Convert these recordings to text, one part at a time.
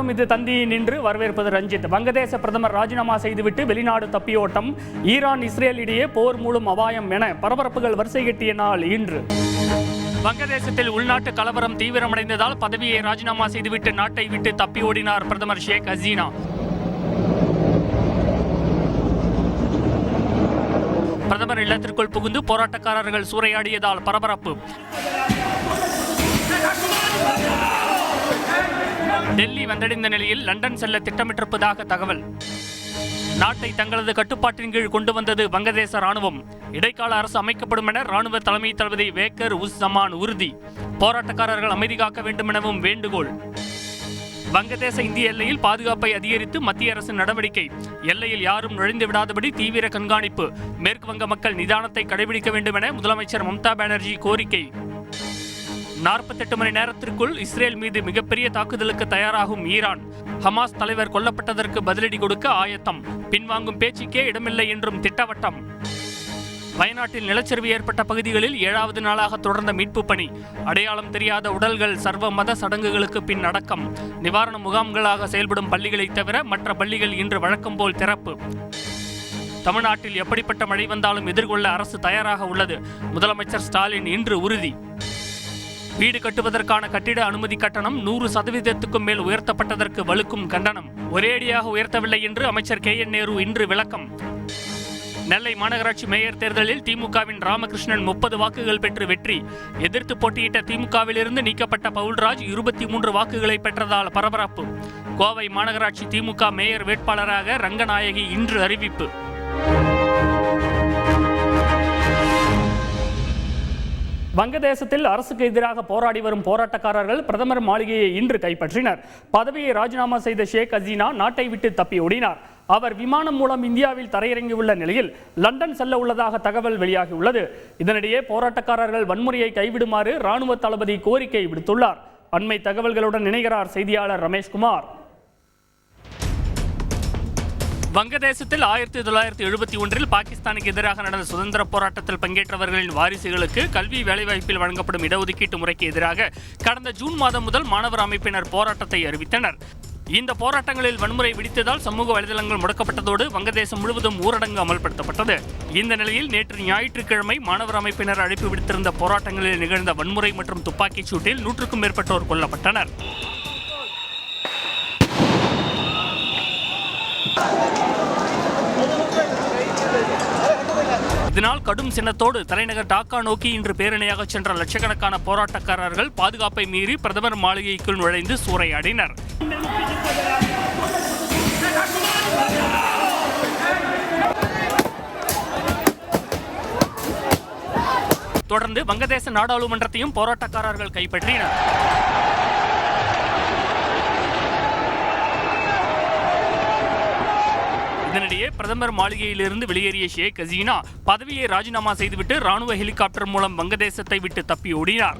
மீது தந்தி நின்று வரவேற்பது ரஞ்சித். வங்கதேச பிரதமர் ராஜினாமா செய்துவிட்டு வெளிநாடு தப்பியோட்டம், ஈரான் இஸ்ரேல் இடையே போர் மூலம் அபாயம் என பரபரப்புகள் வரிசை கட்டிய நாள் இன்று. வங்கதேசத்தில் உள்நாட்டு கலவரம் தீவிரமடைந்ததால் பதவியை ராஜினாமா செய்துவிட்டு நாட்டை விட்டு தப்பி ஓடினார் பிரதமர் ஷேக் ஹசீனா. பிரதமர் இல்லத்திற்குள் புகுந்து போராட்டக்காரர்கள் சூறையாடியதால் பரபரப்பு. டெல்லி வந்தடைந்த நிலையில் லண்டன் செல்ல திட்டமிட்டிருப்பதாக தகவல். நாட்டை தங்களது கட்டுப்பாட்டின் கீழ் கொண்டு வந்தது வங்கதேச ராணுவம். இடைக்கால அரசு அமைக்கப்படும் என ராணுவ தலைமை தளபதி வேக்கர் உஸ் ஜமான் உறுதி. போராட்டக்காரர்கள் அமைதி காக்க வேண்டும் எனவும் வேண்டுகோள். வங்கதேச இந்திய எல்லையில் பாதுகாப்பை அதிகரித்து மத்திய அரசு நடவடிக்கை. எல்லையில் யாரும் நுழைந்து விடாதபடி தீவிர கண்காணிப்பு. மேற்கு வங்க மக்கள் நிதானத்தை கடைபிடிக்க வேண்டும் என முதலமைச்சர் மம்தா பானர்ஜி கோரிக்கை. 48 மணி நேரத்திற்குள் இஸ்ரேல் மீது மிகப்பெரிய தாக்குதலுக்கு தயாராகும் ஈரான். ஹமாஸ் தலைவர் கொல்லப்பட்டதற்கு பதிலடி கொடுக்க ஆயத்தம். பின்வாங்கும் பேச்சுக்கே இடமில்லை என்றும் திட்டவட்டம். வயநாட்டில் நிலச்சரிவு ஏற்பட்ட பகுதிகளில் 7வது நாளாக தொடர்ந்த மீட்பு பணி. அடையாளம் தெரியாத உடல்கள் சர்வ மத சடங்குகளுக்கு பின் அடக்கம். நிவாரண முகாம்களாக செயல்படும் பள்ளிகளை தவிர மற்ற பள்ளிகள் இன்று வழக்கம் போல் திறப்பு. தமிழ்நாட்டில் எப்படிப்பட்ட மழை வந்தாலும் எதிர்கொள்ள அரசு தயாராக உள்ளது. முதலமைச்சர் ஸ்டாலின் இன்று உறுதி. வீடு கட்டுவதற்கான கட்டிட அனுமதி கட்டணம் 100%க்கும் மேல் உயர்த்தப்பட்டதற்கு வலுக்கும் கண்டனம். ஒரேடியாக உயர்த்தவில்லை என்று அமைச்சர் KN நேரு இன்று விளக்கம். நெல்லை மாநகராட்சி மேயர் தேர்தலில் திமுகவின் ராமகிருஷ்ணன் 30 வாக்குகள் பெற்று வெற்றி. எதிர்த்து போட்டியிட்ட திமுகவிலிருந்து நீக்கப்பட்ட பவுல்ராஜ் 23 வாக்குகளை பெற்றதால் பரபரப்பு. கோவை மாநகராட்சி திமுக மேயர் வேட்பாளராக ரங்கநாயகி இன்று அறிவிப்பு. வங்கதேசத்தில் அரசுக்கு எதிராக போராடி வரும் போராட்டக்காரர்கள் பிரதமர் மாளிகையை இன்று கைப்பற்றினர். பதவியை ராஜினாமா செய்த ஷேக் ஹசீனா நாட்டை விட்டு தப்பி ஓடினார். அவர் விமானம் மூலம் இந்தியாவில் தரையிறங்கியுள்ள நிலையில் லண்டன் செல்ல உள்ளதாக தகவல் வெளியாகியுள்ளது. இதனிடையே போராட்டக்காரர்கள் வன்முறையை கைவிடுமாறு ராணுவ தளபதி கோரிக்கை விடுத்துள்ளார். அண்மை தகவல்களுடன் இணைகிறார் செய்தியாளர் ரமேஷ்குமார். வங்கதேசத்தில் 1971 பாகிஸ்தானுக்கு எதிராக நடந்த சுதந்திர போராட்டத்தில் பங்கேற்றவர்களின் வாரிசுகளுக்கு கல்வி வேலைவாய்ப்பில் வழங்கப்படும் இடஒதுக்கீட்டு முறைக்கு எதிராக கடந்த ஜூன் மாதம் முதல் மாணவர் அமைப்பினர் போராட்டத்தை அறிவித்தனர். இந்த போராட்டங்களில் வன்முறை வெடித்ததால் சமூக வலைதளங்கள் முடக்கப்பட்டதோடு வங்கதேசம் முழுவதும் ஊரடங்கு அமல்படுத்தப்பட்டது. இந்த நிலையில் நேற்று ஞாயிற்றுக்கிழமை மாணவர் அமைப்பினர் அழைப்பு விடுத்திருந்த போராட்டங்களில் நிகழ்ந்த வன்முறை மற்றும் துப்பாக்கிச் சூட்டில் 100க்கும் மேற்பட்டோர் கொல்லப்பட்டனர். இதனால் கடும் சின்னத்தோடு தலைநகர் டாக்கா நோக்கி இன்று பேரணியாக சென்ற லட்சக்கணக்கான போராட்டக்காரர்கள் பாதுகாப்பை மீறி பிரதமர் மாளிகைக்குள் நுழைந்து சூறையாடினர். தொடர்ந்து வங்கதேச நாடாளுமன்றத்தையும் போராட்டக்காரர்கள் கைப்பற்றினர். இதனிடையே பிரதமர் மாளிகையிலிருந்து வெளியேறிய ஷேக் ஹசீனா பதவியை ராஜினாமா செய்துவிட்டு ராணுவ ஹெலிகாப்டர் மூலம் வங்கதேசத்தை விட்டு தப்பி ஓடினார்.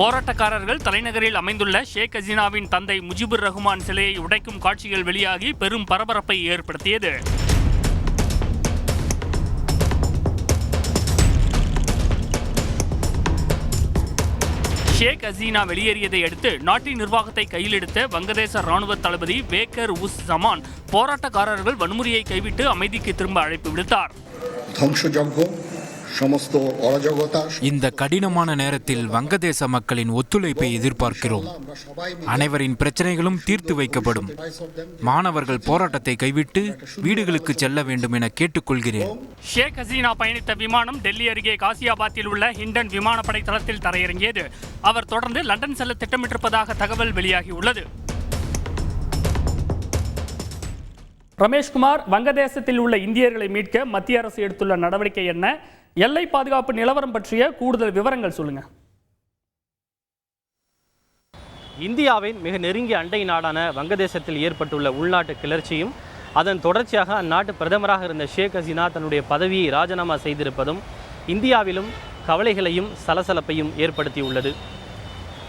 போராட்டக்காரர்கள் தலைநகரில் அமைந்துள்ள ஷேக் ஹசீனாவின் தந்தை முஜிபுர் ரஹ்மான் சிலையை உடைக்கும் காட்சிகள் வெளியாகி பெரும் பரபரப்பை ஏற்படுத்தியது. ஷேக் ஹசீனா வெளியேறியதை அடுத்து நாட்டின் நிர்வாகத்தை கையில் எடுத்த வங்கதேச ராணுவ தளபதி வேக்கர் உஸ் ஜமான் போராட்டக்காரர்கள் வன்முறையை கைவிட்டு அமைதிக்கு திரும்ப அழைப்பு விடுத்தார். இந்த கடினமான நேரத்தில் வங்கதேச மக்களின் ஒத்துழைப்பை எதிர்பார்க்கிறோம். அனைவரின் பிரச்சனைகளும் தீர்த்து வைக்கப்படும். மாணவர்கள் போராட்டத்தை கைவிட்டு வீடுகளுக்கு செல்ல வேண்டும் என கேட்டுக்கொள்கிறேன். ஷேக் ஹசீனா பயணித்த விமானம் டெல்லி அருகே காசியாபாத்தில் உள்ள ஹிண்டன் விமானப்படை தளத்தில் தரையிறங்கியது. அவர் தொடர்ந்து லண்டன் செல்ல திட்டமிட்டிருப்பதாக தகவல் வெளியாகியுள்ளது. ரமேஷ்குமார், வங்கதேசத்தில் உள்ள இந்தியர்களை மீட்க மத்திய அரசு எடுத்துள்ள நடவடிக்கை என்ன? எல்லை பாதுகாப்பு நிலவரம் பற்றிய கூடுதல் விவரங்கள் சொல்லுங்க. இந்தியாவின் மிக நெருங்கிய அண்டை நாடான வங்கதேசத்தில் ஏற்பட்டுள்ள உள்நாட்டு கிளர்ச்சியும் அதன் தொடர்ச்சியாக அந்நாட்டு பிரதமராக இருந்த ஷேக் ஹசீனா தன்னுடைய பதவியை ராஜினாமா செய்திருப்பதும் இந்தியாவிலும் கவலைகளையும் சலசலப்பையும் ஏற்படுத்தியுள்ளது.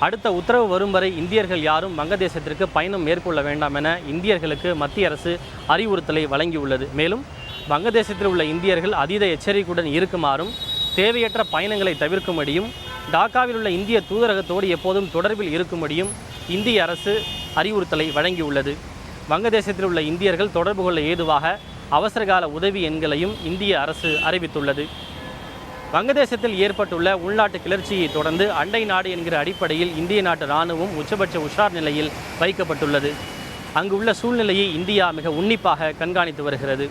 அடுத்த உத்தரவு வரும் வரை இந்தியர்கள் யாரும் வங்கதேசத்திற்கு பயணம் மேற்கொள்ள வேண்டாம் என இந்தியர்களுக்கு மத்திய அரசு அறிவுறுத்தலை வழங்கியுள்ளது. மேலும் வங்கதேசத்தில் உள்ள இந்தியர்கள் அதீத எச்சரிக்கையுடன் இருக்குமாறும் தேவையற்ற பயணங்களை தவிர்க்கும்படியும் டாக்காவில் உள்ள இந்திய தூதரகத்தோடு எப்போதும் தொடர்பில் இருக்கும்படியும் இந்திய அரசு அறிவுறுத்தலை வழங்கியுள்ளது. வங்கதேசத்தில் உள்ள இந்தியர்கள் தொடர்பு கொள்ள ஏதுவாக அவசரகால உதவி எண்களையும் இந்திய அரசு அறிவித்துள்ளது. வங்கதேசத்தில் ஏற்பட்டுள்ள உள்நாட்டு கிளர்ச்சியை தொடர்ந்து அண்டை நாடு என்கிற அடிப்படையில் இந்திய நாட்டு இராணுவம் உச்சபட்ச உஷார் நிலையில் வைக்கப்பட்டுள்ளது. அங்குள்ள சூழ்நிலையை இந்தியா மிக உன்னிப்பாக கண்காணித்து வருகிறது.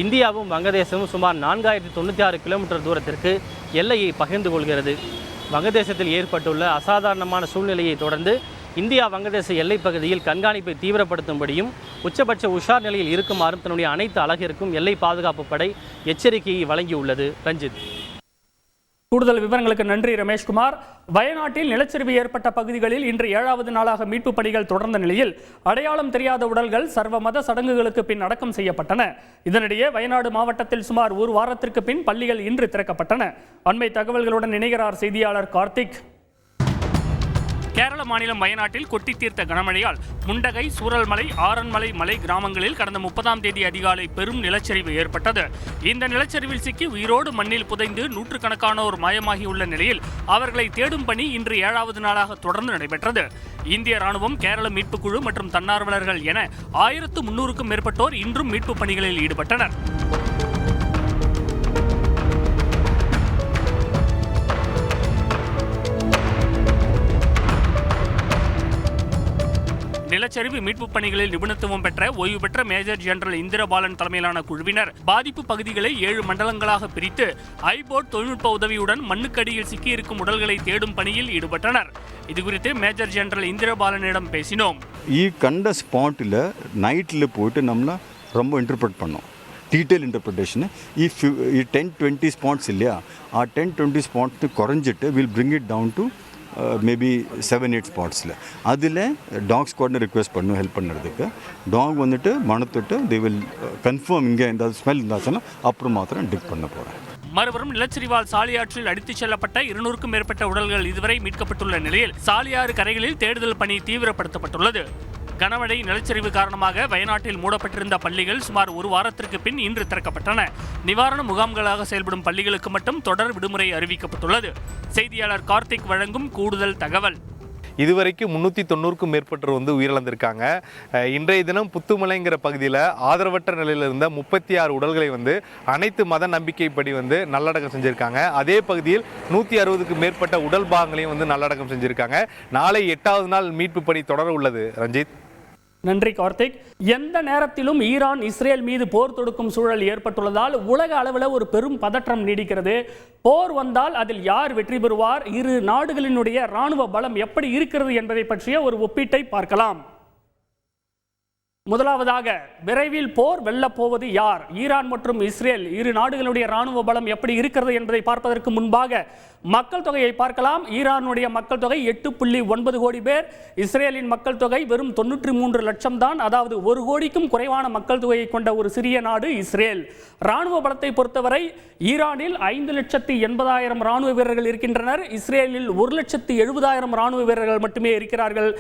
இந்தியாவும் வங்கதேசமும் சுமார் 4096 கிலோமீட்டர் தூரத்திற்கு எல்லையை பகிர்ந்து கொள்கிறது. வங்கதேசத்தில் ஏற்பட்டுள்ள அசாதாரணமான சூழ்நிலையை தொடர்ந்து இந்தியா வங்கதேச எல்லைப் பகுதியில் கண்காணிப்பை தீவிரப்படுத்தும்படியும் உச்சபட்ச உஷார் நிலையில் இருக்குமாறும் தன்னுடைய அனைத்து அலகிற்கும் எல்லை பாதுகாப்பு படை எச்சரிக்கையை வழங்கியுள்ளது. ரஞ்சித், கூடுதல் விவரங்களுக்கு நன்றி ரமேஷ்குமார். வயநாட்டில் நிலச்சரிவு ஏற்பட்ட பகுதிகளில் இன்று 7வது நாளாக மீட்பு பணிகள் தொடர்ந்த நிலையில் அடையாளம் தெரியாத உடல்கள் சர்வமத சடங்குகளுக்கு பின் அடக்கம் செய்யப்பட்டன. இதனிடையே வயநாடு மாவட்டத்தில் சுமார் ஒரு வாரத்திற்கு பின் பள்ளிகள் இன்று திறக்கப்பட்டன. அண்மை தகவல்களுடன் இணைகிறார் செய்தியாளர் கார்த்திக். கேரள மாநிலம் வயநாட்டில் கொட்டி தீர்த்த கனமழையால் முண்டகை, சூரல்மலை, ஆரன்மலை மலை கிராமங்களில் கடந்த 30ஆம் தேதி அதிகாலை பெரும் நிலச்சரிவு ஏற்பட்டது. இந்த நிலச்சரிவில் சிக்கி உயிரோடு மண்ணில் புதைந்து நூற்றுக்கணக்கானோர் மாயமாகியுள்ள நிலையில் அவர்களை தேடும் பணி இன்று 7வது நாளாக தொடர்ந்து நடைபெற்றது. இந்திய ராணுவம், கேரள மீட்புக் குழு மற்றும் தன்னார்வலர்கள் என 1300க்கும் மேற்பட்டோர் இன்றும் மீட்புப் பணிகளில் ஈடுபட்டனர். நிலச்சரிவு மீட்புப் பணிகளில் நிபுணத்துவம் பெற்ற ஓய்வு பெற்ற மேஜர் ஜெனரல் இந்திரபாலன் தலைமையிலான குழுவினர் பாதிப்பு பகுதிகளை 7 மண்டலங்களாக பிரித்து ஐபோட் தொழில்நுட்ப உதவியுடன் மண்ணுக்கடியில் சிக்கியிருக்கும் உடல்களை தேடும் பணியில் ஈடுபட்டனர். இதுகுறித்து மேஜர் ஜெனரல் இந்திரபாலனிடம் பேசினோம். கண்ட ஸ்பாட்டில் நைட்டில் போயிட்டு நம்மள ரொம்ப இன்டர்பிரட் பண்ணோம். டீட்டெயில் இன்டர்பிரிட்டேஷன் 10-20 ஸ்பாட்ஸ் இல்லையா, 10-20 ஸ்பாட்ஸ் குறைஞ்சிட்டு will bring it down to maybe 7-8 ஸ்பாட்ஸில். அதில் டாக் ஸ்குவாட்னு ரிக்வெஸ்ட் பண்ணும் ஹெல்ப் பண்ணுறதுக்கு. டாக் வந்துட்டு மணத்துட்டு தே வில் கன்ஃபார்ம் இங்கே இந்த ஸ்மெல் இருந்தாச்சுன்னா அப்புறம் மாத்திரம் டிக் பண்ண போகிறேன். மறுபுறம் நிலச்சரிவால் சாலியாற்றில் அடித்துச் செல்லப்பட்ட 200க்கும் மேற்பட்ட உடல்கள் இதுவரை மீட்கப்பட்டுள்ள நிலையில் சாலியாறு கரைகளில் தேடுதல் பணி தீவிரப்படுத்தப்பட்டுள்ளது. கனமழை, நிலச்சரிவு காரணமாக வயநாட்டில் மூடப்பட்டிருந்த பள்ளிகள் சுமார் ஒரு வாரத்திற்கு பின் இன்று திறக்கப்பட்டன. நிவாரண முகாம்களாக செயல்படும் பள்ளிகளுக்கு மட்டும் தொடர் விடுமுறை அறிவிக்கப்பட்டுள்ளது. செய்தியாளர் கார்த்திக் வழங்கும் கூடுதல் தகவல். இதுவரைக்கும் 390க்கும் மேற்பட்டோர் உயிரிழந்திருக்காங்க. இன்றைய தினம் புத்துமலைங்கிற பகுதியில் ஆதரவற்ற நிலையில் இருந்த 36 உடல்களை அனைத்து மத நம்பிக்கைப்படி நல்லடக்கம் செஞ்சுருக்காங்க. அதே பகுதியில் 160க்கும் மேற்பட்ட உடல் பாகங்களையும் நல்லடக்கம் செஞ்சுருக்காங்க. நாளை 8வது நாள் மீட்பு பணி தொடர உள்ளது. ரஞ்சித், நன்றி கார்த்திக். எந்த நேரத்திலும் ஈரான் இஸ்ரேல் மீது போர் தொடுக்கும் சூழல் ஏற்பட்டுள்ளதால் உலக அளவில் ஒரு பெரும் பதற்றம் நீடிக்கிறது. போர் வந்தால் அதில் யார் வெற்றி பெறுவார், இரு நாடுகளினுடைய இராணுவ பலம் எப்படி இருக்கிறது என்பதை பற்றிய ஒரு ஒப்பீட்டை பார்க்கலாம். முதலாவதாக, விரைவில் போர் வெல்லப் போவது யார்? ஈரான் மற்றும் இஸ்ரேல் இரு நாடுகளுடைய இராணுவ பலம் எப்படி இருக்கிறது என்பதை பார்ப்பதற்கு முன்பாக மக்கள் தொகையை பார்க்கலாம். ஈரானுடைய மக்கள் தொகை 8.9 கோடி பேர். இஸ்ரேலின் மக்கள் தொகை வெறும் 93 லட்சம் தான். அதாவது 1 கோடிக்கும் குறைவான மக்கள் தொகையை கொண்ட ஒரு சிறிய நாடு இஸ்ரேல். இராணுவ பலத்தை பொறுத்தவரை ஈரானில் 5,80,000 இராணுவ வீரர்கள் இருக்கின்றனர். இஸ்ரேலில் 1,70,000 இராணுவ வீரர்கள் மட்டுமே இருக்கிறார்கள்.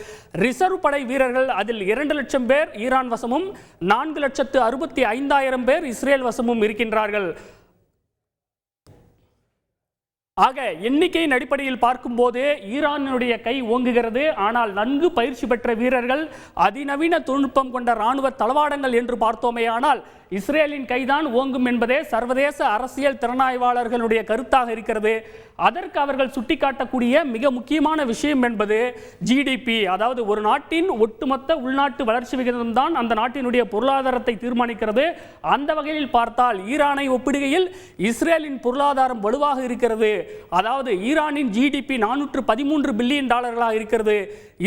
ரிசர்வ் படை வீரர்கள் அதில் 2 லட்சம் பேர் ஈரான் வசமும் 4,65,000 பேர் இஸ்ரேல் வசமும் இருக்கின்றார்கள். ஆக எண்ணிக்கையின் அடிப்படையில் பார்க்கும்போது ஈரானுடைய கை ஓங்குகிறது. ஆனால் நன்கு பயிற்சி பெற்ற வீரர்கள், அதிநவீன தொழில்நுட்பம் கொண்ட இராணுவ தளவாடங்கள் என்று பார்த்தோமேயானால் இஸ்ரேலின் கைதான் ஓங்கும் என்பதே சர்வதேச அரசியல் திறனாய்வாளர்களுடைய கருத்தாக இருக்கிறது. அதற்கு அவர்கள் சுட்டிக்காட்டக்கூடிய மிக முக்கியமான விஷயம் என்பது ஜிடிபி, அதாவது ஒரு நாட்டின் ஒட்டுமொத்த உள்நாட்டு வளர்ச்சி விகிதம் தான் அந்த நாட்டினுடைய பொருளாதாரத்தை தீர்மானிக்கிறது. அந்த வகையில் பார்த்தால் ஈரானை ஒப்பிடுகையில் இஸ்ரேலின் பொருளாதாரம் வலுவாக இருக்கிறது. அதாவது ஈரானின் ஜிடிபி 413 பில்லியன் டாலர்களாக இருக்கிறது.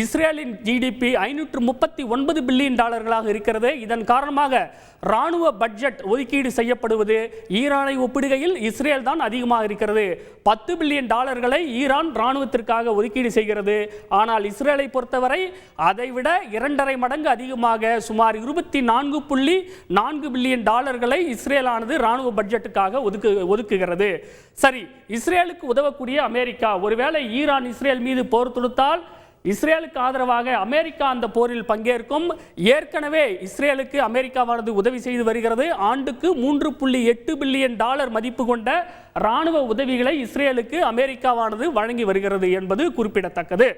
இஸ்ரேலின் ஜிடிபி 539 பில்லியன் டாலர்களாக இருக்கிறது. இதன் காரணமாக இராணுவ பட்ஜெட் ஒதுக்கீடு செய்யப்படுவது ஈரானை ஒப்பிடுகையில் இஸ்ரேல் தான் அதிகமாக இருக்கிறது. 10 பில்லியன் டாலர்களை ஈரான் இராணுவத்திற்காக ஒதுக்கீடு செய்கிறது. ஆனால் இஸ்ரேலை பொறுத்தவரை அதைவிட 2.5 மடங்கு அதிகமாக சுமார் 24.4 பில்லியன் டாலர்களை இஸ்ரேலானது இராணுவ பட்ஜெட்டுக்காக ஒதுக்குகிறது. சரி, இஸ்ரேலுக்கு உதவக்கூடிய அமெரிக்கா ஒருவேளை ஈரான் இஸ்ரேல் மீது போர் தொடுத்தால் இஸ்ரேலுக்கு ஆதரவாக அமெரிக்கா அந்த போரில் பங்கேற்கும். ஏற்கனவே இஸ்ரேலுக்கு அமெரிக்காவானது உதவி செய்து வருகிறது. ஆண்டுக்கு $3.8 பில்லியன் மதிப்பு கொண்ட இராணுவ உதவிகளை இஸ்ரேலுக்கு அமெரிக்காவானது வழங்கி வருகிறது என்பது குறிப்பிடத்தக்கது.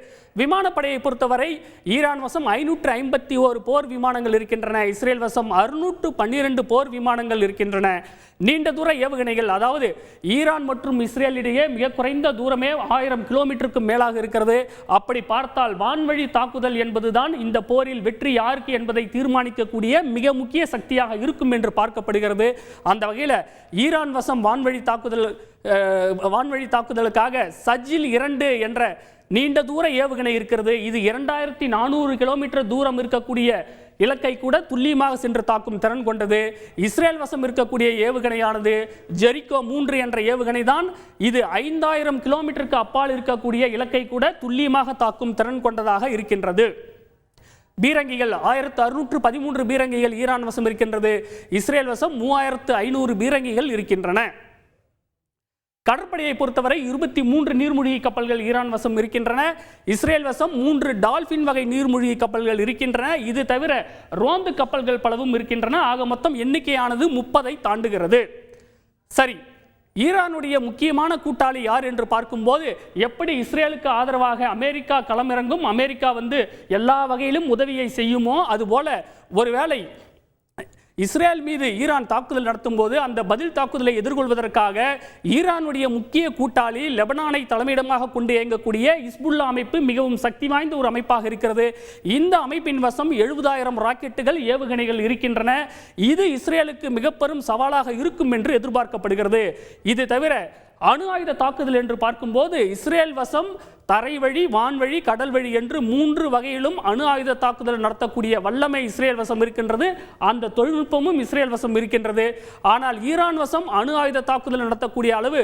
விமானப்படையை பொறுத்தவரை ஈரான் வசம் 551 போர் விமானங்கள் இருக்கின்றன. இஸ்ரேல் வசம் 612 போர் விமானங்கள் இருக்கின்றன. நீண்ட தூர ஏவுகணைகள், அதாவது ஈரான் மற்றும் இஸ்ரேல் இடையே மிக குறைந்த தூரமே 1000 கிலோமீட்டருக்கு மேலாக இருக்கிறது. அப்படி பார்த்தால் வான்வழி தாக்குதல் என்பதுதான் இந்த போரில் வெற்றி யாருக்கு என்பதை தீர்மானிக்கக்கூடிய மிக முக்கிய சக்தியாக இருக்கும் என்று பார்க்கப்படுகிறது. அந்த வகையில் ஈரான் வசம் வான்வழி தாக்குதலுக்காக சஜில் 2 என்ற நீண்ட தூர ஏவுகணை இருக்கிறது. இது 2400 கிலோமீட்டர் தூரம் இருக்கக்கூடிய இலக்கை கூட துல்லியமாக சென்று தாக்கும் திறன் கொண்டது. இஸ்ரேல் வசம் இருக்கக்கூடிய ஏவுகணையானது ஜெரிகோ 3 என்ற ஏவுகணை தான். இது 5000 கிலோமீட்டருக்கு அப்பால் இருக்கக்கூடிய இலக்கை கூட துல்லியமாக தாக்கும் திறன் கொண்டதாக இருக்கின்றது. பீரங்கிகள் 1613 பீரங்கிகள் ஈரான் வசம் இருக்கின்றது. இஸ்ரேல் வசம் 3500 பீரங்கிகள் இருக்கின்றன. கடற்படையை பொறுத்தவரை 23 நீர்மூழ்கி கப்பல்கள் ஈரான் வசம் இருக்கின்றன. இஸ்ரேல் வசம் 3 டால்பின் வகை நீர்மூழ்கி கப்பல்கள் இருக்கின்றன. இது தவிர ரோந்து கப்பல்கள் பலவும் இருக்கின்றன. ஆக மொத்தம் எண்ணிக்கையானது 30ஐ தாண்டுகிறது. சரி, ஈரானுடைய முக்கியமான கூட்டாளி யார் என்று பார்க்கும்போது, எப்படி இஸ்ரேலுக்கு ஆதரவாக அமெரிக்கா களமிறங்கும், அமெரிக்கா எல்லா வகையிலும் உதவியை செய்யுமோ, அதுபோல ஒருவேளை இஸ்ரேல் மீது ஈரான் தாக்குதல் நடத்தும் போது அந்த பதில் தாக்குதலை எதிர்கொள்வதற்காக ஈரானுடைய முக்கிய கூட்டாளி லெபனானை தலைமையிடமாக கொண்டு இயங்கக்கூடிய ஹிஸ்புல்லா அமைப்பு மிகவும் சக்தி வாய்ந்த ஒரு அமைப்பாக இருக்கிறது. இந்த அமைப்பின் வசம் 70,000 ராக்கெட்டுகள், ஏவுகணைகள் இருக்கின்றன. இது இஸ்ரேலுக்கு மிக பெரும் சவாலாக இருக்கும் என்று எதிர்பார்க்கப்படுகிறது. இது தவிர அணு ஆயுத தாக்குதல் என்று பார்க்கும்போது இஸ்ரேல் வசம் தரை வழி, வான்வழி, கடல் வழி என்று 3 வகையிலும் அணு ஆயுத தாக்குதல் நடத்தக்கூடிய வல்லமை இஸ்ரேல் வசம் இருக்கின்றது. அந்த தொழில்நுட்பமும் இஸ்ரேல் வசம் இருக்கின்றது. ஆனால் ஈரான் வசம் அணு ஆயுத தாக்குதல் நடத்தக்கூடிய அளவு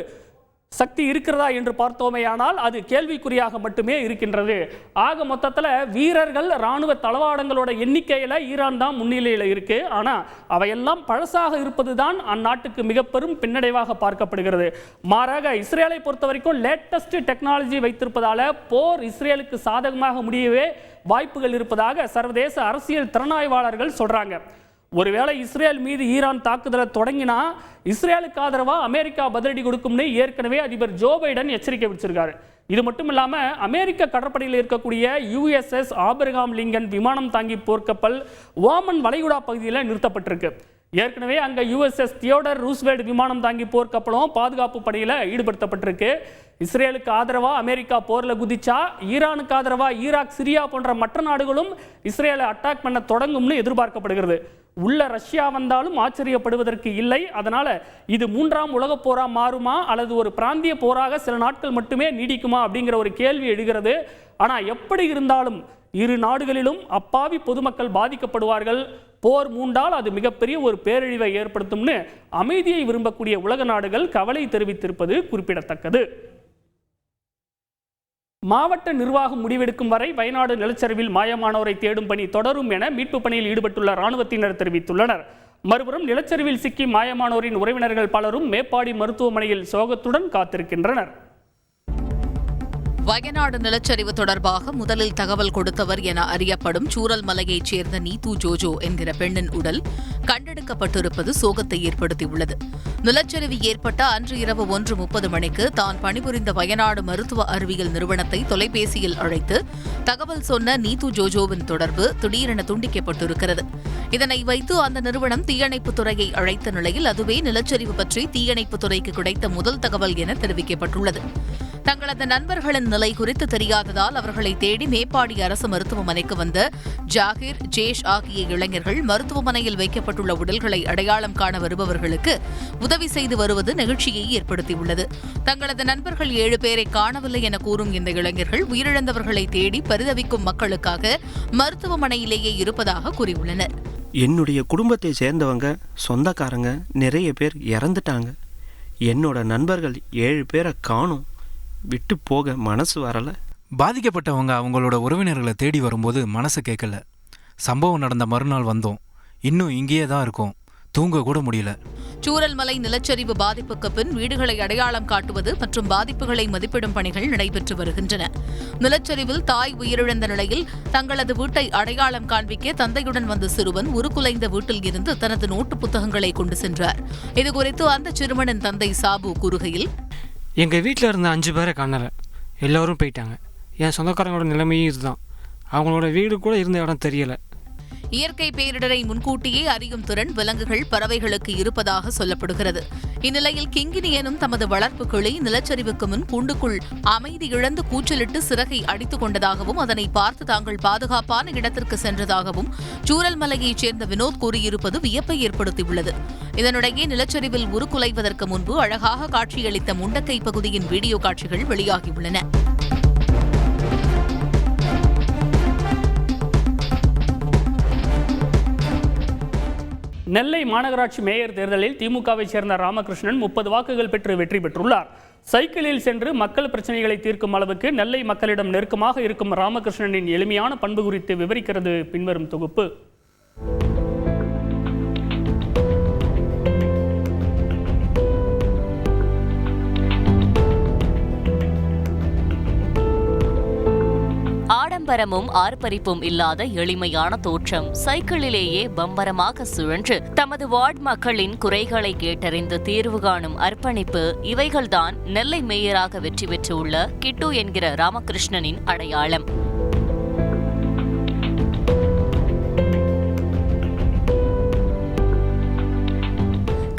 சக்தி இருக்கிறதா என்று பார்த்தோமேயானால் அது கேள்விக்குறியாக மட்டுமே இருக்கின்றது. ஆக மொத்தத்தில் வீரர்கள், இராணுவ தளவாடங்களோட எண்ணிக்கையில் ஈரான் தான் முன்னிலையில் இருக்கு. ஆனால் அவையெல்லாம் பழசாக இருப்பது தான் அந்நாட்டுக்கு மிக பெரும் பின்னடைவாக பார்க்கப்படுகிறது. மாறாக இஸ்ரேலை பொறுத்த வரைக்கும் லேட்டஸ்ட் டெக்னாலஜி வைத்திருப்பதால போர் இஸ்ரேலுக்கு சாதகமாக முடியவே வாய்ப்புகள் இருப்பதாக சர்வதேச அரசியல் திறனாய்வாளர்கள் சொல்றாங்க. ஒருவேளை இஸ்ரேல் மீது ஈரான் தாக்குதலை தொடங்கினா இஸ்ரேலுக்கு ஆதரவாக அமெரிக்கா பதிலடி கொடுக்கும்னு ஏற்கனவே அதிபர் ஜோ பைடன் எச்சரிக்கை விடுச்சிருக்காரு. இது மட்டும் இல்லாமல் அமெரிக்க கடற்படையில் இருக்கக்கூடிய USS ஆபிரகாம் லிங்கன் விமானம் தாங்கி போர்க்கப்பல் ஓமன் வளைகுடா பகுதியில் நிறுத்தப்பட்டிருக்கு. ஏற்கனவே அங்கே USS தியோடர் ரூஸ்வெல்ட் விமானம் தாங்கி போர்க்கப்பலும் பாதுகாப்பு படையில் ஈடுபடுத்தப்பட்டிருக்கு. இஸ்ரேலுக்கு ஆதரவாக அமெரிக்கா போரில் குதிச்சா ஈரானுக்கு ஆதரவாக ஈராக், சிரியா போன்ற மற்ற நாடுகளும் இஸ்ரேலை அட்டாக் பண்ண தொடங்கும்னு எதிர்பார்க்கப்படுகிறது. உள்ள ரஷ்யா வந்தாலும் ஆச்சரியப்படுவதற்கு இல்லை. அதனால இது 3ஆம் உலகப் போரா மாறுமா அல்லது ஒரு பிராந்திய போராக சில நாட்கள் மட்டுமே நீடிக்குமா அப்படிங்கிற ஒரு கேள்வி எழுகிறது. ஆனால் எப்படி இருந்தாலும் இரு நாடுகளிலும் அப்பாவி பொதுமக்கள் பாதிக்கப்படுவார்கள். போர் மூண்டால் அது மிகப்பெரிய ஒரு பேரழிவை ஏற்படுத்தும்னு அமைதியை விரும்பக்கூடிய உலக நாடுகள் கவலை தெரிவித்திருப்பது குறிப்பிடத்தக்கது. மாவட்ட நிர்வாகம் முடிவெடுக்கும் வரை வயநாடு நிலச்சரிவில் மாயமானோரை தேடும் பணி தொடரும் என மீட்பு பணியில் ஈடுபட்டுள்ள இராணுவத்தினர் தெரிவித்துள்ளனர். மறுபுறம் நிலச்சரிவில் சிக்கி மாயமானோரின் உறவினர்கள் பலரும் மேப்பாடி மருத்துவமனையில் சோகத்துடன் காத்திருக்கின்றனர். வயநாடு நிலச்சரிவு தொடர்பாக முதலில் தகவல் கொடுத்தவர் என அறியப்படும் சூரல்மலையைச் சேர்ந்த நீது ஜோஜோ என்கிற பெண்ணின் உடல் கண்டெடுக்கப்பட்டிருப்பது சோகத்தை ஏற்படுத்தியுள்ளது. நிலச்சரிவு ஏற்பட்ட அன்று இரவு 1:30 மணிக்கு தான் பணிபுரிந்த வயநாடு மருத்துவ அறிவியல் நிறுவனத்தை தொலைபேசியில் அழைத்து தகவல் சொன்ன நீது ஜோஜோவின் தொடர்பு திடீரென துண்டிக்கப்பட்டிருக்கிறது. இதனை வைத்து அந்த நிறுவனம் தீயணைப்புத் துறையை அழைத்த நிலையில் அதுவே நிலச்சரிவு பற்றி தீயணைப்புத் துறைக்கு கிடைத்த முதல் தகவல் என தெரிவிக்கப்பட்டுள்ளது. தங்களது நண்பர்களின் நிலை குறித்து தெரியாததால் அவர்களை தேடி மேப்பாடி அரசு மருத்துவமனைக்கு வந்த ஜாகிர், ஜேஷ் ஆகிய இளைஞர்கள் மருத்துவமனையில் வைக்கப்பட்டுள்ள உடல்களை அடையாளம் காண வருபவர்களுக்கு உதவி செய்து வருவது நெகிழ்ச்சியை ஏற்படுத்தியுள்ளது. தங்களது நண்பர்கள் 7 பேரை காணவில்லை என கூறும் இந்த இளைஞர்கள் உயிரிழந்தவர்களை தேடி பரிதவிக்கும் மக்களுக்காக மருத்துவமனையிலேயே இருப்பதாக கூறியுள்ளனர். என்னுடைய குடும்பத்தை சேர்ந்தவங்க, சொந்தக்காரங்க நிறைய பேர் இறந்துட்டாங்க. என்னோட நண்பர்கள் 7 பேரை காணோம். விட்டு போக மனசு வரல. பாதிக்கப்பட்டவங்க அவங்களோட உறவினர்களை தேடி வரும்போது மனசு கேட்கல. சம்பவம் நடந்த மறுநாள் வந்தோம். இன்னும் இங்கேயே தான் இருக்கோம். தூங்க கூட முடியல. சூரல்மலை நிலச்சரிவு பாதிப்புக்கு பின் வீடுகளை அடையாளம் காட்டுவது மற்றும் பாதிப்புகளை மதிப்பிடும் பணிகள் நடைபெற்று வருகின்றன. நிலச்சரிவில் தாய் உயிரிழந்த நிலையில் தங்களது வீட்டை அடையாளம் காண்பிக்க தந்தையுடன் வந்த சிறுவன் உருக்குலைந்த வீட்டில் இருந்து தனது நோட்டு புத்தகங்களை கொண்டு சென்றார். இதுகுறித்து அந்த சிறுவனின் தந்தை சாபு கூறுகையில், எங்கள் வீட்டில் இருந்த 5 பேரை காணலை, எல்லோரும் போயிட்டாங்க. என் சொந்தக்காரங்களோட நிலைமையும் இதுதான். அவங்களோட வீடு கூட இருந்த இடம் தெரியலை. இயற்கை பேரிடரை முன்கூட்டியே அறியும் திறன் விலங்குகள், பறவைகளுக்கு இருப்பதாக சொல்லப்படுகிறது. இந்நிலையில் கிங்கினி எனும் தமது வளர்ப்பு கிளி நிலச்சரிவுக்கு முன் கூண்டுக்குள் அமைதி இழந்து கூச்சலிட்டு சிறகை அடித்துக் கொண்டதாகவும் அதனை பார்த்து தாங்கள் பாதுகாப்பான இடத்திற்கு சென்றதாகவும் சூரல்மலையைச் சேர்ந்த வினோத் கூறியிருப்பது வியப்பை ஏற்படுத்தியுள்ளது. இதனிடையே நிலச்சரிவில் உருக்குலைவதற்கு முன்பு அழகாக காட்சியளித்த முண்டக்கை பகுதியின் வீடியோ காட்சிகள் வெளியாகியுள்ளன. நெல்லை மாநகராட்சி மேயர் தேர்தலில் திமுகவை சேர்ந்த ராமகிருஷ்ணன் 30 வாக்குகள் பெற்று வெற்றி பெற்றுள்ளார். சைக்கிளில் சென்று மக்கள் பிரச்சனைகளை தீர்க்கும் அளவுக்கு நெல்லை மக்களிடம் நெருக்கமாக இருக்கும் ராமகிருஷ்ணனின் எளிமையான பண்பு குறித்து விவரிக்கிறது பின்வரும் தொகுப்பு. ஆடம்பரமும் ஆர்ப்பரிப்பும் இல்லாத எளிமையான தோற்றம், சைக்கிளிலேயே பம்பரமாக சுழன்று தமது வார்டு மக்களின் குறைகளை கேட்டறிந்து தீர்வு காணும் அர்ப்பணிப்பு, இவைகள்தான் நெல்லை மேயராக வெற்றி பெற்றுள்ள கிட்டு என்கிற ராமகிருஷ்ணனின் அடையாளம்.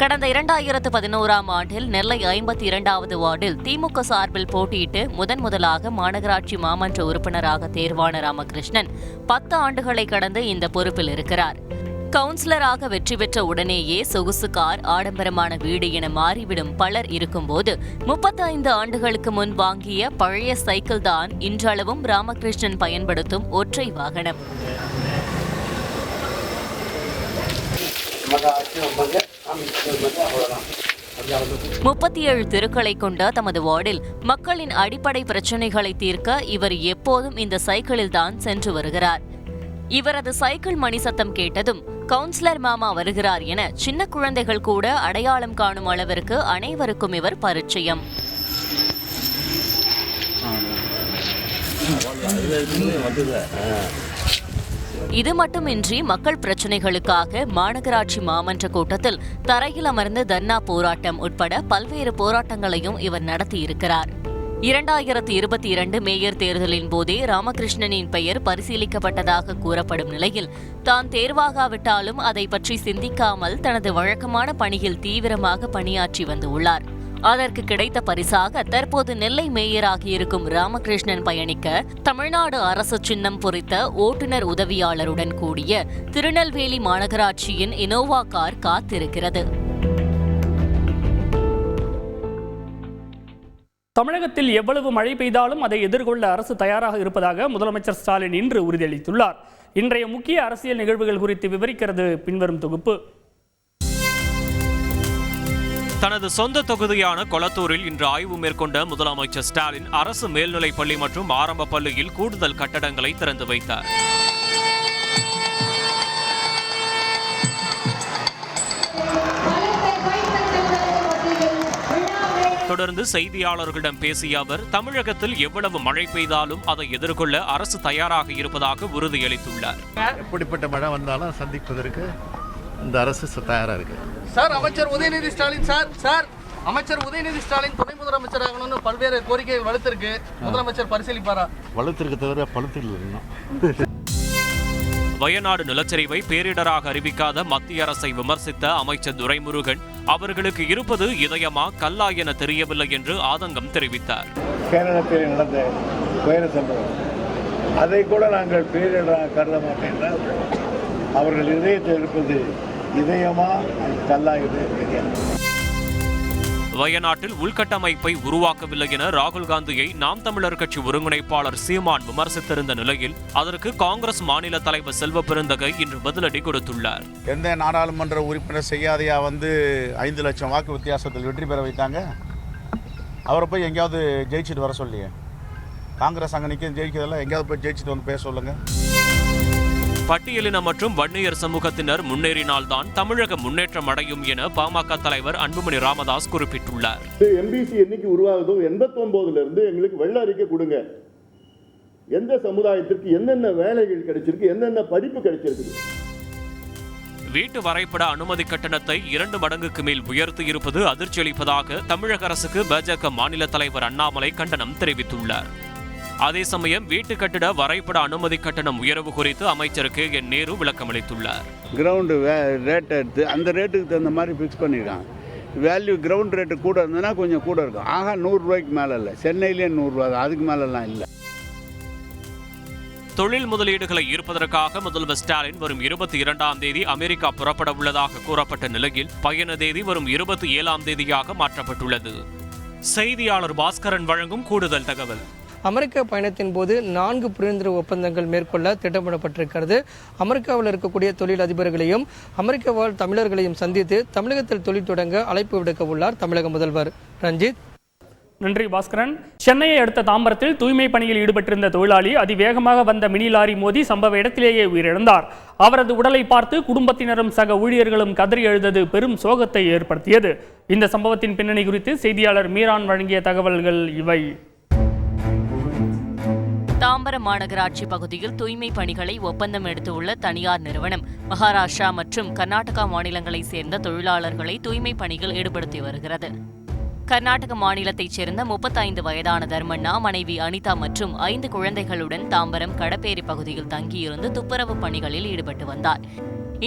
கடந்த 2011ஆம் ஆண்டில் நெல்லை 52வது வார்டில் திமுக சார்பில் போட்டியிட்டு முதலாக மாநகராட்சி மாமன்ற உறுப்பினராக தேர்வான ராமகிருஷ்ணன் 10 ஆண்டுகளை கடந்து இந்த பொறுப்பில் இருக்கிறார். கவுன்சிலராக வெற்றி பெற்ற உடனேயே சொகுசு கார், ஆடம்பரமான வீடு என மாறிவிடும் பலர் இருக்கும்போது 35 ஆண்டுகளுக்கு முன் வாங்கிய பழைய சைக்கிள் தான் இன்றளவும் ராமகிருஷ்ணன் பயன்படுத்தும் ஒற்றை வாகனம். 37 தெருக்களை கொண்ட தமது வார்டில் மக்களின் அடிப்படை பிரச்சினைகளை தீர்க்க இவர் எப்போதும் இந்த சைக்கிளில் தான் சென்று வருகிறார். இவரது சைக்கிள் மணி சத்தம் கேட்டதும் கவுன்சிலர் மாமா வருகிறார் என சின்ன குழந்தைகள் கூட அடையாளம் காணும் அளவிற்கு அனைவருக்கும் இவர் பரிச்சயம். இது மட்டுமின்றி மக்கள் பிரச்சினைகளுக்காக மாநகராட்சி மாமன்ற கூட்டத்தில் தரையில் அமர்ந்து தர்ணா போராட்டம் உட்பட பல்வேறு போராட்டங்களையும் இவர் நடத்தியிருக்கிறார். 2022 மேயர் தேர்தலின் போதே ராமகிருஷ்ணனின் பெயர் பரிசீலிக்கப்பட்டதாக கூறப்படும் நிலையில் தான் தேர்வாகாவிட்டாலும் அதை பற்றி சிந்திக்காமல் தனது வழக்கமான பணியில் தீவிரமாக பணியாற்றி வந்துள்ளார். அதற்கு கிடைத்த பரிசாக தற்போது நெல்லை மேயராகியிருக்கும் ராமகிருஷ்ணன் பயணிக்க தமிழ்நாடு அரசு சின்னம் பொறித்த ஓட்டுநர் உதவியாளருடன் கூடிய திருநெல்வேலி மாநகராட்சியின் இனோவா கார் காத்திருக்கிறது. தமிழகத்தில் எவ்வளவு மழை பெய்தாலும் அதை எதிர்கொள்ள அரசு தயாராக இருப்பதாக முதலமைச்சர் ஸ்டாலின் இன்று உறுதியளித்துள்ளார். இன்றைய முக்கிய அரசியல் நிகழ்வுகள் குறித்து விவரிக்கிறது பின்வரும் தொகுப்பு. தனது சொந்த தொகுதியான கொளத்தூரில் இன்று ஆய்வு மேற்கொண்ட முதலமைச்சர் ஸ்டாலின் அரசு மேல்நிலைப் பள்ளி மற்றும் ஆரம்ப பள்ளியில் கூடுதல் கட்டடங்களை திறந்து வைத்தார். தொடர்ந்து செய்தியாளர்களிடம் பேசிய அவர், தமிழகத்தில் எவ்வளவு மழை பெய்தாலும் அதை எதிர்கொள்ள அரசு தயாராக இருப்பதாக உறுதியளித்துள்ளார். எப்படிப்பட்ட மழை வந்தாலும் சந்திப்பதற்கு இந்த அரசு தயாராக இருக்கு. சார், அமைச்சர் உதயநிதி ஸ்டாலின் அமைச்சர் உதயநிதி ஸ்டாலின் துணை முதலமைச்சர் ஆகணும்னு பல்வேறு கோரிக்கைகள் வலுத்திருக்கு. முதலமைச்சர் பரிசீலிப்பாரா? வலுத்திருக்கு தவிர பழுத்து. வயநாடு நிலச்சரிவை பேரிடராக அறிவிக்காத மத்திய அரசை விமர்சித்த அமைச்சர் துரைமுருகன், அவர்களுக்கு இருப்பது இதயமா கல்லா என தெரியவில்லை என்று ஆதங்கம் தெரிவித்தார். கேரளத்தில் நடந்த துயர சம்பவம் அதை கூட நாங்கள் பேரிடராக கருத மாட்டேன். அவர்கள் இதயத்தில் இருப்பது இதயமா கல்லா என்று தெரியாது. வயநாட்டில் உள்கட்டமைப்பை உருவாக்கவில்லை என ராகுல் காந்தியை நாம் தமிழர் கட்சி ஒருங்கிணைப்பாளர் சீமான் விமர்சித்திருந்த நிலையில் அதற்கு காங்கிரஸ் மாநில தலைவர் செல்வ பெருந்தகை இன்று பதிலடி கொடுத்துள்ளார். எந்த நாடாளுமன்ற உறுப்பினர் செய்யாதையா 5 லட்சம் வாக்கு வித்தியாசத்தில் வெற்றி பெற வைத்தாங்க. அவரை போய் எங்கேயாவது ஜெயிச்சுட்டு வர சொல்லியே. காங்கிரஸ் அங்கே நிற்க ஜெயிக்கிறதெல்லாம் எங்கேயாவது போய் ஜெயிச்சுட்டு வந்து பேச சொல்லுங்க. பட்டியலின மற்றும் வன்னியர் சமூகத்தினர் முன்னேறினால்தான் தமிழகம் முன்னேற்றம் அடையும் என பாமக தலைவர் அன்புமணி ராமதாஸ் குறிப்பிட்டுள்ளார். எம்பிசி என்னைக்கு உருவாகுதோ 89 இருந்து எங்களுக்கு வெள்ள அறிக்கை கொடுங்க. எந்த சமுதாயத்திற்கு என்னென்ன வேலைகள் கிடைச்சிருக்கு, என்னென்ன படிப்பு கிடைச்சிருக்கு. வீட்டு வரைபட அனுமதி கட்டணத்தை 2 மடங்குக்கு மேல் உயர்த்தி இருப்பது அதிர்ச்சி அளிப்பதாக தமிழக அரசுக்கு பாஜக மாநில தலைவர் அண்ணாமலை கண்டனம் தெரிவித்துள்ளார். அதே சமயம் வீட்டு கட்டிட வரைபட அனுமதி கட்டணம் உயர்வு குறித்து அமைச்சர் KN நேரு விளக்கமளித்துள்ளார். கிரவுண்டு ரேட் எடுத்து அந்த ரேட்டுக்கு தகுந்த மாதிரி ஃபிக்ஸ் பண்ணியிருக்காங்க. வேல்யூ கிரவுண்ட் ரேட்டு கூட இருந்ததுன்னா கொஞ்சம் கூட இருக்கும். ஆகா 100 ரூபாய்க்கு மேலே இல்லை, சென்னையிலேயே 100 ரூபா தான், அதுக்கு மேலெல்லாம் இல்லை. தொழில் முதலீடுகளை ஈர்ப்பதற்காக முதல்வர் ஸ்டாலின் வரும் 22ஆம் தேதி அமெரிக்கா புறப்பட உள்ளதாக கூறப்பட்ட நிலையில் பயண தேதி வரும் 27ஆம் தேதியாக மாற்றப்பட்டுள்ளது. செய்தியாளர் பாஸ்கரன் வழங்கும் கூடுதல் தகவல். அமெரிக்க பயணத்தின் போது 4 புரிந்துணர்வு ஒப்பந்தங்கள் மேற்கொள்ள திட்டமிடப்பட்டிருக்கிறது. அமெரிக்காவில் இருக்கக்கூடிய தொழில் அதிபர்களையும் அமெரிக்க வாழ் தமிழர்களையும் சந்தித்து தமிழகத்தில் தொழில் தொடங்க அழைப்பு விடுக்க உள்ளார் தமிழக முதல்வர். ரஞ்சித். நன்றி பாஸ்கரன். சென்னையை அடுத்த தாம்பரத்தில் தூய்மை பணியில் ஈடுபட்டிருந்த தொழிலாளி அதிவேகமாக வந்த மினி லாரி மோதி சம்பவ இடத்திலேயே உயிரிழந்தார். அவரது உடலை பார்த்து குடும்பத்தினரும் சக ஊழியர்களும் கதறி எழுந்தது பெரும் சோகத்தை ஏற்படுத்தியது. இந்த சம்பவத்தின் பின்னணி குறித்து செய்தியாளர் மீரான் வழங்கிய தகவல்கள் இவை. தாம்பரம் மாநகராட்சி பகுதியில் தூய்மை பணிகளை ஒப்பந்தம் எடுத்துள்ள தனியார் நிறுவனம் மகாராஷ்டிரா மற்றும் கர்நாடகா மாநிலங்களைச் சேர்ந்த தொழிலாளர்களை தூய்மை பணியில் ஈடுபடுத்தி வருகிறது. கர்நாடக மாநிலத்தைச் சேர்ந்த 35 வயதான தர்மண்ணா மனைவி அனிதா மற்றும் 5 குழந்தைகளுடன் தாம்பரம் கடப்பேரி பகுதியில் தங்கியிருந்து துப்புரவு பணிகளில் ஈடுபட்டு வந்தார்.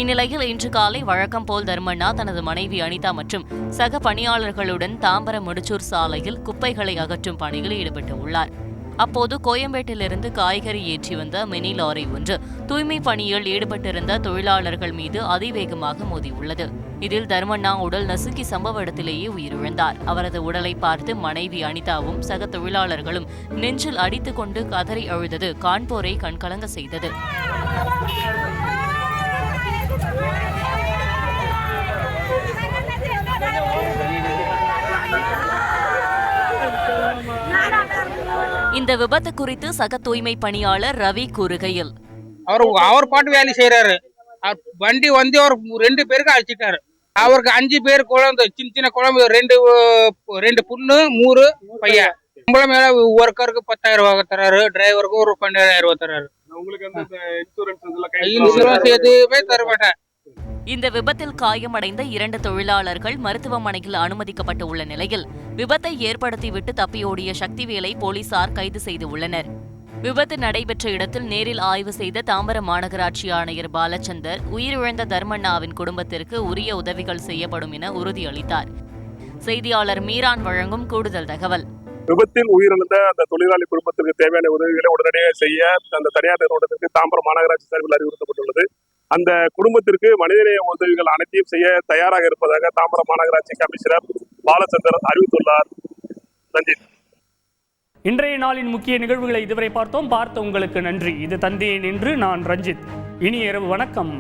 இந்நிலையில் இன்று காலை வழக்கம் போல் தர்மண்ணா தனது மனைவி அனிதா மற்றும் சக பணியாளர்களுடன் தாம்பரம் முடிச்சூர் சாலையில் குப்பைகளை அகற்றும் பணியில் ஈடுபட்டு உள்ளார். அப்போது கோயம்பேட்டிலிருந்து காய்கறி ஏற்றி வந்த மினி லாரி ஒன்று தூய்மை பணியில் ஈடுபட்டிருந்த தொழிலாளர்கள் மீது அதிவேகமாக மோதியுள்ளது. இதில் தர்மண்ணா உடல் நசுக்கி சம்பவ இடத்திலேயே உயிரிழந்தார். அவரது உடலை பார்த்து மனைவி அனிதாவும் சக தொழிலாளர்களும் நெஞ்சில் அடித்துக் கொண்டு கதறி அழுதது காண்போரை கண்கலங்க செய்தது. இந்த விபத்து குறித்து சக தூய்மை பணியாளர் ரவி கூறுகையில், அவர் பாட்டு வேலை செய்யறாரு. வண்டி வந்து அவர் 2 பேருக்கு அழைச்சிட்டாரு. அவருக்கு 5 பேர் குழந்தை, சின்ன குழம்பு, 2 பொண்ணு 3 பையன். சம்பளம் மேல ஒர்க்கருக்கு 10,000 ரூபாய் தராரு, டிரைவருக்கு ஒரு 12,000 ரூபாய் தராரு. இன்சூரன்ஸ் எதுவுமே தர மாட்டேன். இந்த விபத்தில் காயமடைந்த 2 தொழிலாளர்கள் மருத்துவமனையில் அனுமதிக்கப்பட்டு உள்ள நிலையில் விபத்தை ஏற்படுத்திவிட்டு தப்பியோடிய சக்திவேலை போலீசார் கைது செய்துள்ளனர். விபத்து நடைபெற்ற இடத்தில் நேரில் ஆய்வு செய்த தாம்பரம் மாநகராட்சி ஆணையர் பாலச்சந்தர் உயிரிழந்த தர்மண்ணாவின் குடும்பத்திற்கு உரிய உதவிகள் செய்யப்படும் என உறுதியளித்தார். செய்தியாளர் மீரான் வழங்கும் கூடுதல் தகவல். விபத்தில் உயிரிழந்த அந்த தொழிலாளி குடும்பத்திற்கு தேவையான உதவிகளை உடனடியாக செய்ய அந்த தனியார் நிறுவனத்திற்கு தாம்பரம் மாநகராட்சி சார்பில் அறிவுறுத்தப்பட்டுள்ளது. அந்த குடும்பத்திற்கு மனிதநேய உதவிகள் அனைத்தையும் செய்ய தயாராக இருப்பதாக தாம்பரம் மாநகராட்சி கமிஷனர் பாலச்சந்தர் அறிவித்துள்ளார். ரஞ்சித். இன்றைய நாளின் முக்கிய நிகழ்வுகளை இதுவரை பார்த்த உங்களுக்கு நன்றி. இது தந்தையின் இன்று நான் ரஞ்சித். இனி இரவு வணக்கம்.